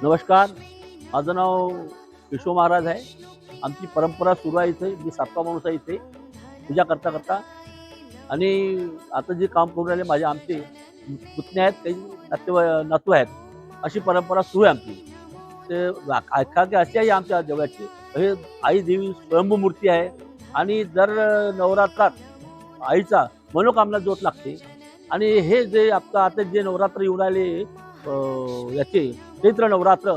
नमस्कार, माझं नाव केशव महाराज आहे. आमची परंपरा सुरू आहे इथे. मी 7वा माणूस आहे इथे पूजा करता करता. आणि आता जे काम करून राहिले आमचे पुतणे आहेत, काही नातू आहेत. अशी परंपरा सुरू आहे आमची. ते आख्यायिका अशी आहे आमच्या देवाची. हे आई देवी स्वयंभू मूर्ती आहे आणि दर नवरात्रात आईचा मनोकामना जोत लागते. आणि हे जे आता जे नवरात्र येऊन राहिले याचे चैत्र नवरात्र,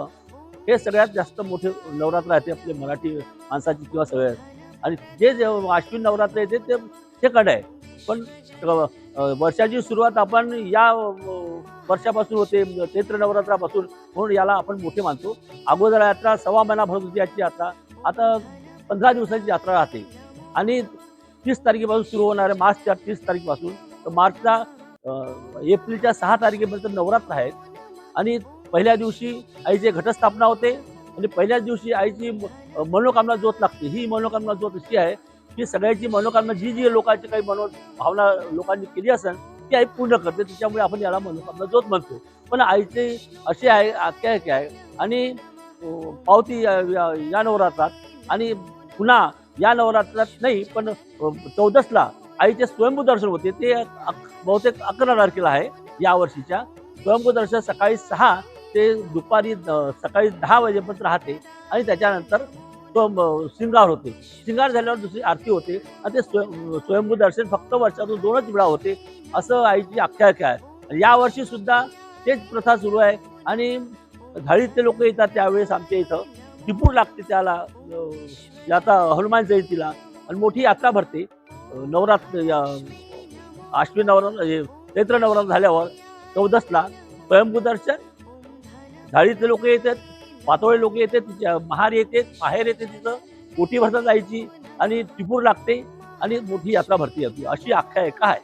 हे सगळ्यात जास्त मोठे नवरात्र आहे आपले मराठी माणसाची किंवा सगळ्यात. आणि जे जे अश्विन नवरात्र येते ते सेकंड आहे. पण वर्षाची सुरुवात आपण या वर्षापासून होते, चैत्र नवरात्रापासून, म्हणून याला आपण मोठे मानतो. अगोदर यात्रा 1.25 महिना भरत होती याची यात्रा. आता 15 दिवसाची यात्रा राहते. आणि 30 तारखेपासून सुरू होणार आहे, मार्चच्या 30 तारखेपासून. तर मार्चच्या एप्रिलच्या 6 तारखेपर्यंत नवरात्र आहेत. आणि पहिल्या दिवशी आईची घटस्थापना होते आणि पहिल्याच दिवशी आईची मनोकामना ज्योत लागते. ही मनोकामना ज्योत अशी आहे की सगळ्याची मनोकामना जी जी लोकांची काही भावना लोकांनी केली असेल ती आई पूर्ण करते. त्याच्यामुळे आपण याला मनोकामना ज्योत म्हणतो. पण आईची अशी आहे, आख्यायिका आहे. आणि पावती या नवरात्रात आणि पुन्हा या नवरात्रात नाही, पण 14ला आईचे स्वयंभू दर्शन होते. ते बहुतेक 11 तारखेला आहे या वर्षीच्या. स्वयंभू दर्शन सकाळी 6 ते दुपारी सकाळी 10 वाजेपर्यंत राहते. आणि त्याच्यानंतर तो शृंगार होते. शृंगार झाल्यावर दुसरी आरती होते. आणि ते स्वयंभू दर्शन फक्त वर्षातून 2च वेळा होते, असं आईची आख्यायिका आहे. यावर्षी सुद्धा तेच प्रथा सुरू आहे. आणि धाडीतले लोक येतात त्यावेळेस आमच्या इथं टिपूर लागते त्याला. आता हनुमान जयंतीला आणि मोठी यात्रा भरते. नवरात्र अश्विन नवरात्र चैत्र नवरात्र झाल्यावर 14ला स्वयंभू दर्शन, धाडीतले लोक येतात, पातोळे लोक येतात, महार येते, बाहेर येते, तिथं मोठी भरता जायची आणि टिपूर लागते आणि मोठी यात्रा भरती. अशी आख्यायिका आहे.